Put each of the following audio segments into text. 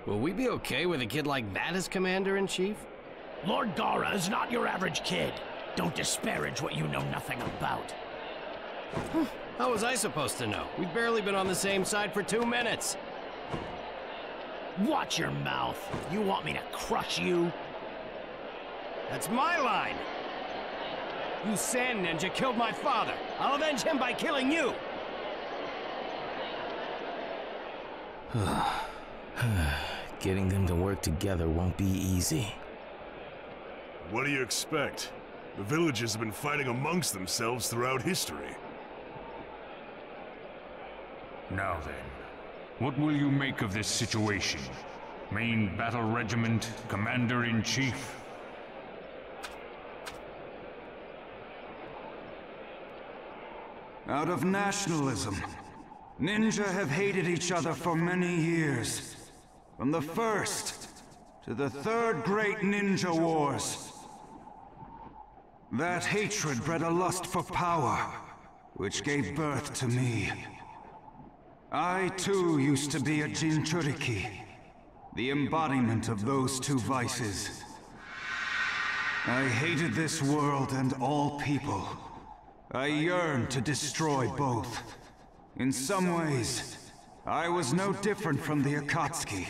Will we be okay with a kid like that as Commander-in-Chief? Lord Gara is not your average kid. Don't disparage what you know nothing about. How was I supposed to know? We've barely been on the same side for 2 minutes. Watch your mouth. You want me to crush you? That's my line! You Sand Ninja killed my father. I'll avenge him by killing you! Getting them to work together won't be easy. What do you expect? The villages have been fighting amongst themselves throughout history. Now then, what will you make of this situation? Main Battle Regiment, Commander-in-Chief? Out of nationalism, ninja have hated each other for many years. From the first to the third great ninja wars. That hatred bred a lust for power, which gave birth to me. I too used to be a Jinchuriki, the embodiment of those two vices. I hated this world and all people. I yearned to destroy both. In some ways, I was no different from the Akatsuki.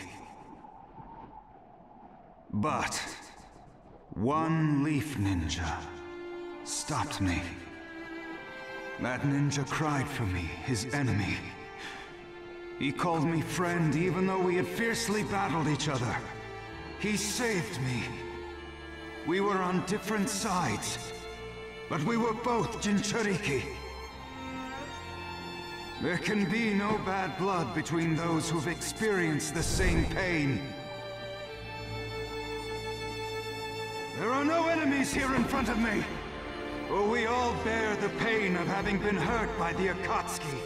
But one Leaf Ninja stopped me. That ninja cried for me, his enemy. He called me friend even though we had fiercely battled each other. He saved me. We were on different sides, but we were both Jinchuriki. There can be no bad blood between those who've experienced the same pain. There are no enemies here in front of me, for we all bear the pain of having been hurt by the Akatsuki.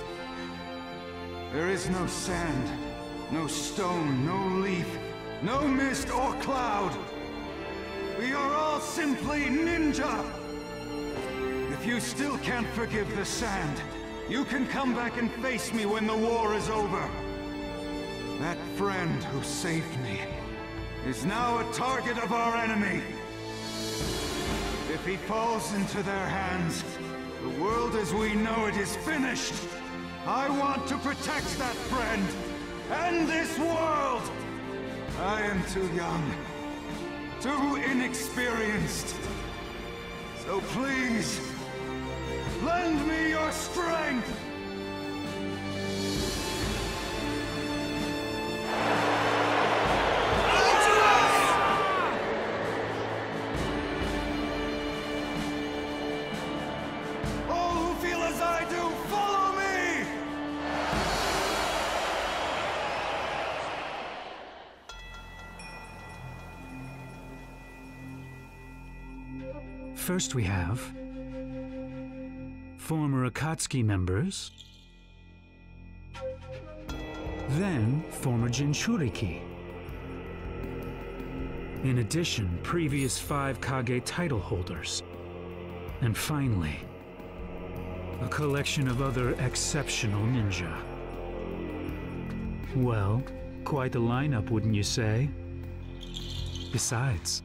There is no sand, no stone, no leaf, no mist or cloud. We are all simply ninja. If you still can't forgive the sand, you can come back and face me when the war is over. That friend who saved me is now a target of our enemy. If he falls into their hands, the world as we know it is finished. I want to protect that friend, and this world! I am too young, too inexperienced. So please, lend me your strength! All who feel as I do, follow me! First we have former Akatsuki members, then former Jinchuriki. In addition, previous 5 Kage title holders. And finally, a collection of other exceptional ninja. Well, quite the lineup, wouldn't you say? Besides,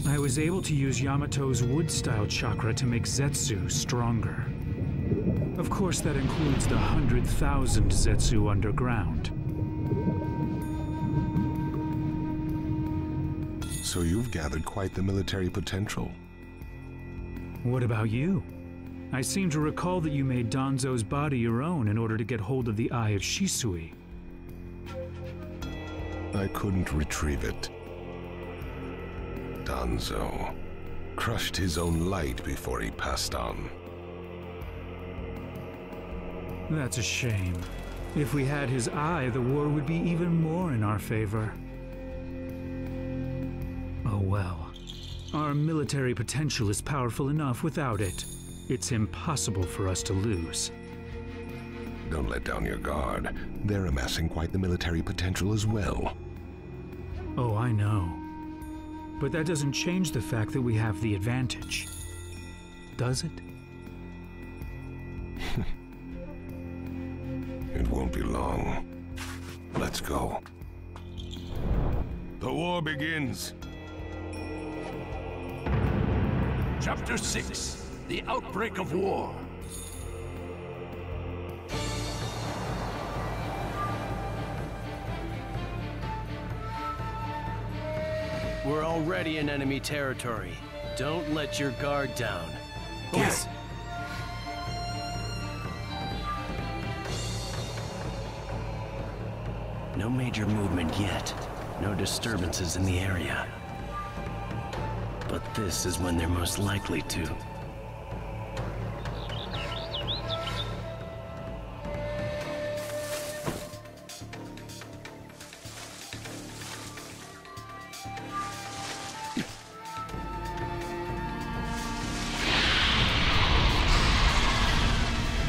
I was able to use Yamato's wood-style chakra to make Zetsu stronger. Of course, that includes the 100,000 Zetsu underground. So you've gathered quite the military potential. What about you? I seem to recall that you made Danzo's body your own in order to get hold of the Eye of Shisui. I couldn't retrieve it. Danzo crushed his own light before he passed on. That's a shame. If we had his eye, the war would be even more in our favor. Oh well. Our military potential is powerful enough without it. It's impossible for us to lose. Don't let down your guard. They're amassing quite the military potential as well. Oh, I know. But that doesn't change the fact that we have the advantage. Does it? It won't be long. Let's go. The war begins. Chapter 6. The Outbreak of War. We're already in enemy territory. Don't let your guard down. Yes. No major movement yet. No disturbances in the area. But this is when they're most likely to.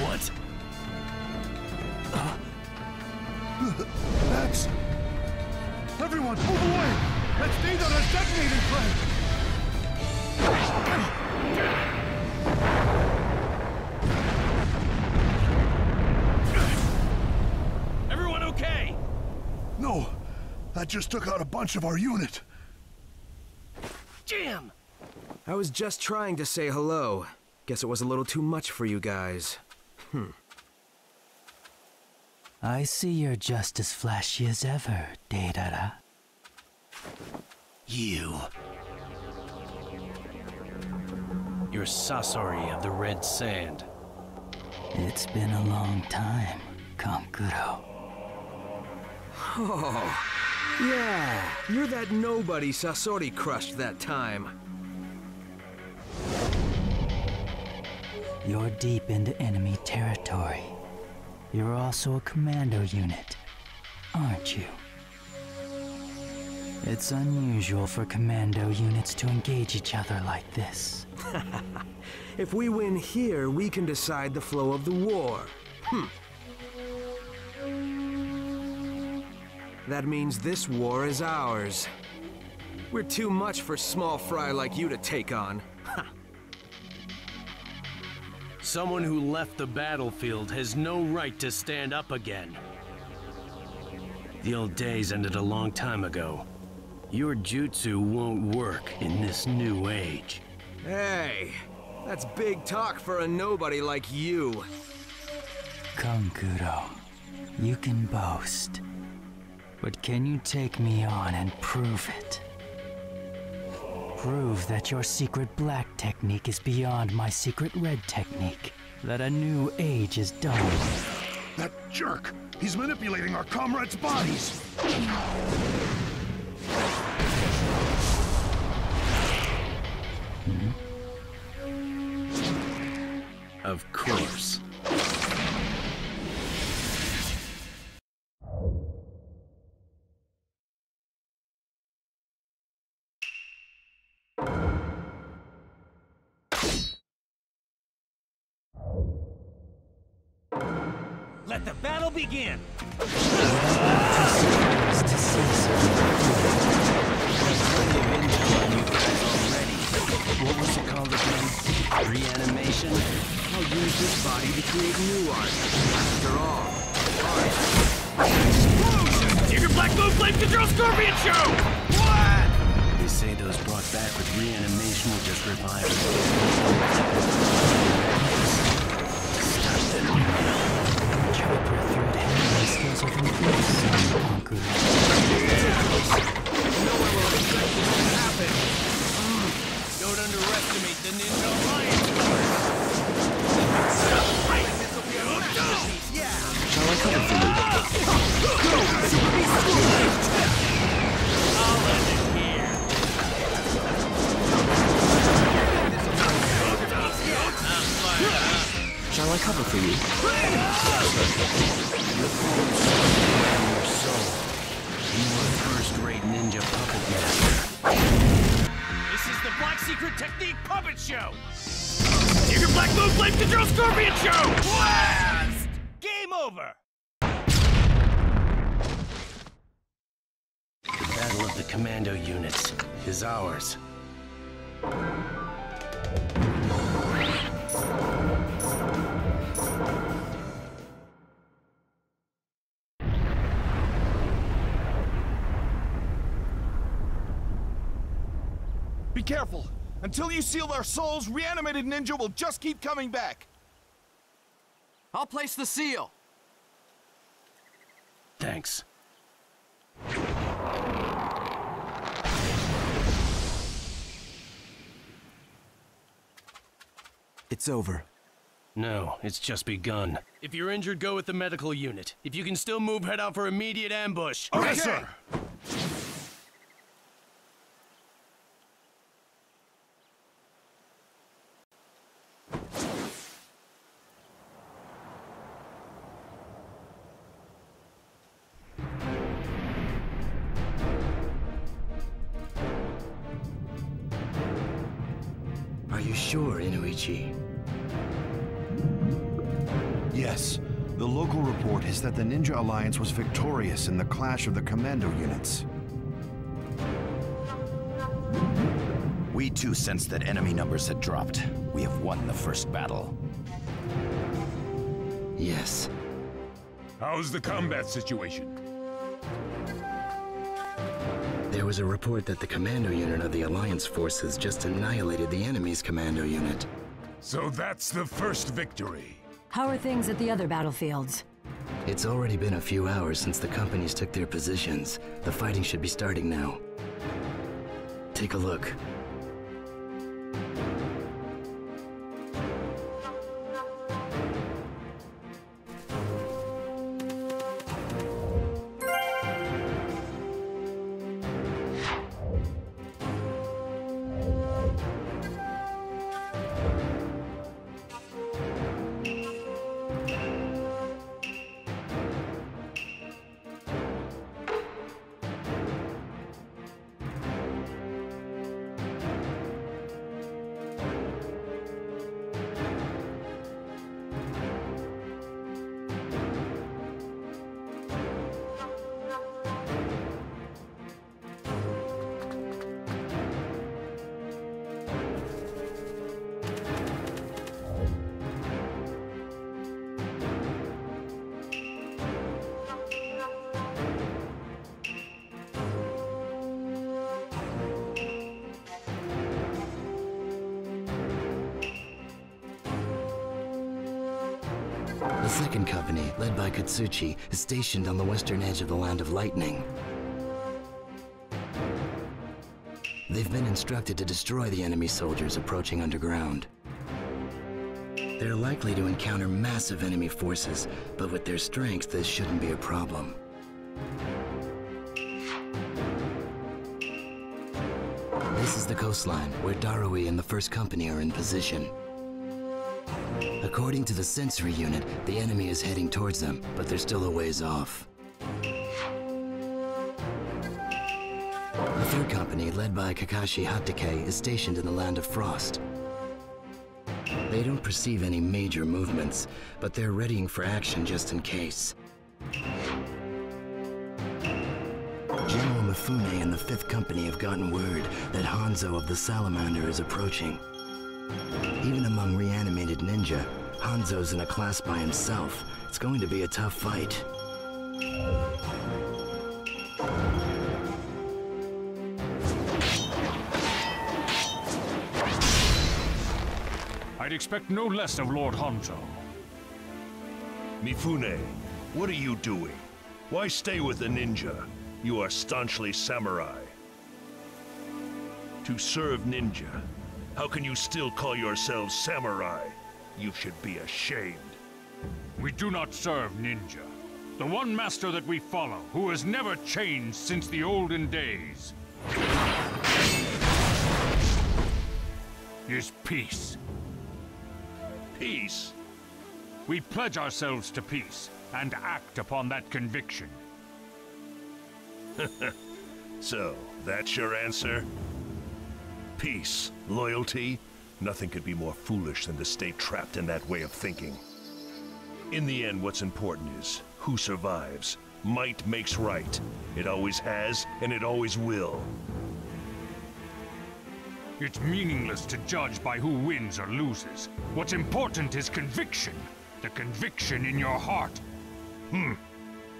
What? That's... Everyone, move away! Let's be on a detonating plane! Everyone okay? No, that just took out a bunch of our unit. Jam! I was just trying to say hello. Guess it was a little too much for you guys. I see you're just as flashy as ever, Deidara. You. You're Sasori of the Red Sand. It's been a long time, Kankuro. Oh, yeah. You're that nobody Sasori crushed that time. You're deep into enemy territory. You're also a commando unit, aren't you? It's unusual for commando units to engage each other like this. If we win here, we can decide the flow of the war. That means this war is ours. We're too much for small fry like you to take on. Someone who left the battlefield has no right to stand up again. The old days ended a long time ago. Your jutsu won't work in this new age. Hey, that's big talk for a nobody like you. Kankuro, you can boast. But can you take me on and prove it? Prove that your secret black technique is beyond my secret red technique. That a new age is done. That jerk! He's manipulating our comrades' bodies! Of course. Let the battle begin! What was it called again? Reanimation? I'll use this body to create new art. After all, art. Secret Black Moon Flame Control Scorpion Show! What? They say those brought back with reanimation will just revive them. Stop them. Chakra thread handling skills are in place, Kankuro. No one will expect this to happen. Don't underestimate the Ninja Alliance Force! Shall I cover for you? I'll end it here. Shall I cover for you? Your soul. You were first-rate ninja puppet master. This is the Black Secret Technique Puppet Show! Secret Black Moon Flame Control Scorpion Show! Blast! Game over! The Battle of the Commando Units is ours. Be careful. Until you seal their souls, reanimated ninja will just keep coming back. I'll place the seal. Thanks. It's over. No, it's just begun. If you're injured, go with the medical unit. If you can still move, head out for immediate ambush. Okay, sir. Are you sure, Inuichi? Yes. The local report is that the Ninja Alliance was victorious in the clash of the commando units. We too sensed that enemy numbers had dropped. We have won the first battle. Yes. How's the combat situation? There was a report that the commando unit of the Alliance forces just annihilated the enemy's commando unit. So that's the first victory. How are things at the other battlefields? It's already been a few hours since the companies took their positions. The fighting should be starting now. Take a look. The second company, led by Katsuchi, is stationed on the western edge of the Land of Lightning. They've been instructed to destroy the enemy soldiers approaching underground. They're likely to encounter massive enemy forces, but with their strength, this shouldn't be a problem. This is the coastline, where Darui and the first company are in position. According to the sensory unit, the enemy is heading towards them, but they're still a ways off. The third company, led by Kakashi Hatake, is stationed in the Land of Frost. They don't perceive any major movements, but they're readying for action just in case. General Mifune and the 5th Company have gotten word that Hanzo of the Salamander is approaching. Even among reanimated ninja, Hanzo's in a class by himself. It's going to be a tough fight. I'd expect no less of Lord Hanzo. Mifune, what are you doing? Why stay with the ninja? You are staunchly samurai. To serve ninja, how can you still call yourselves samurai? You should be ashamed. We do not serve ninja. The one master that we follow, who has never changed since the olden days, is peace. Peace? We pledge ourselves to peace and act upon that conviction. So, that's your answer? Peace, loyalty? Nothing could be more foolish than to stay trapped in that way of thinking. In the end, what's important is who survives. Might makes right. It always has, and it always will. It's meaningless to judge by who wins or loses. What's important is conviction. The conviction in your heart.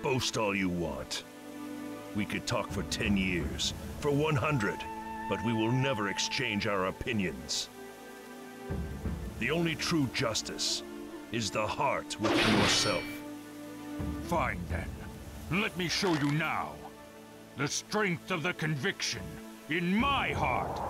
Boast all you want. We could talk for 10 years, for 100. but we will never exchange our opinions. The only true justice is the heart within yourself. Fine then. Let me show you now. The strength of the conviction in my heart.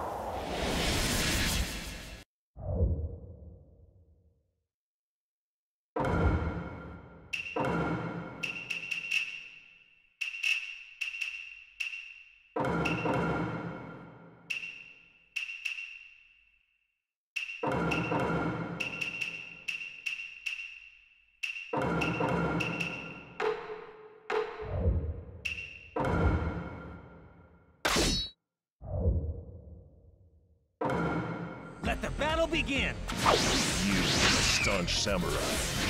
Let the battle begin! You, a staunch samurai,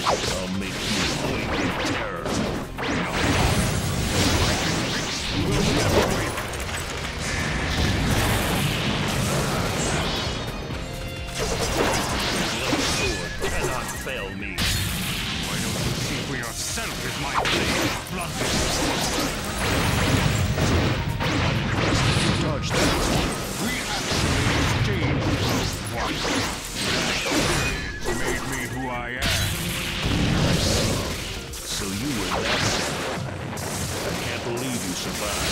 I'll make you quake in terror. Your sword cannot fail me. Why don't you see for yourself as my blade is blunted? You dodged that. We actually exchanged once. That made me who I am. So you were that samurai. I can't believe you survived.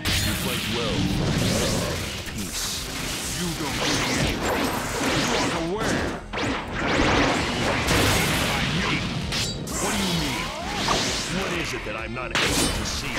You fight well. Peace. You don't see anything. You aren't aware. I mean, what do you mean? What is it that I'm not able to see?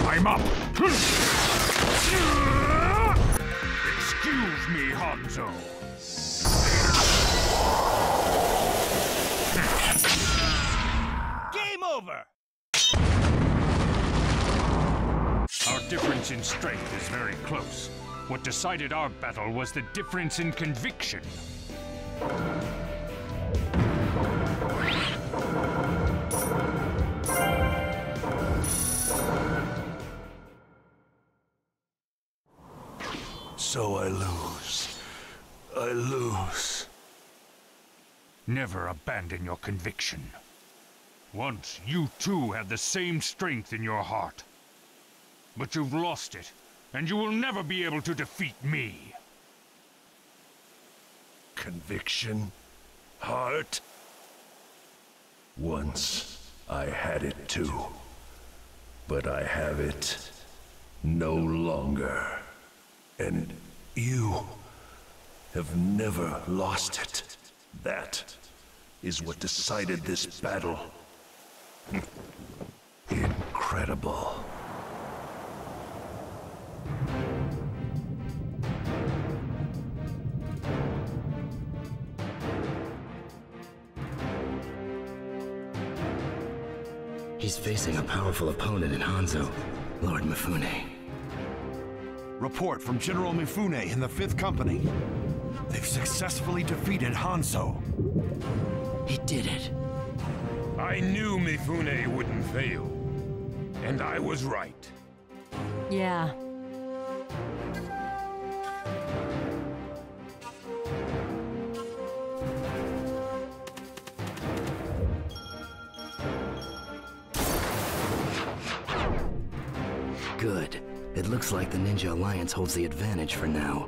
I'm up! Excuse me, Hanzo. Game over! Our difference in strength is very close. What decided our battle was the difference in conviction. So I lose. I lose. Never abandon your conviction. Once, you too had the same strength in your heart. But you've lost it, and you will never be able to defeat me. Conviction? Heart? Once I had it too. But I have it no longer. And you have never lost it. That is what decided this battle. Incredible. He's facing a powerful opponent in Hanzo, Lord Mifune. Report from General Mifune in the 5th Company. They've successfully defeated Hanzo. He did it. I knew Mifune wouldn't fail. And I was right. Yeah. Good. It looks like the Ninja Alliance holds the advantage for now.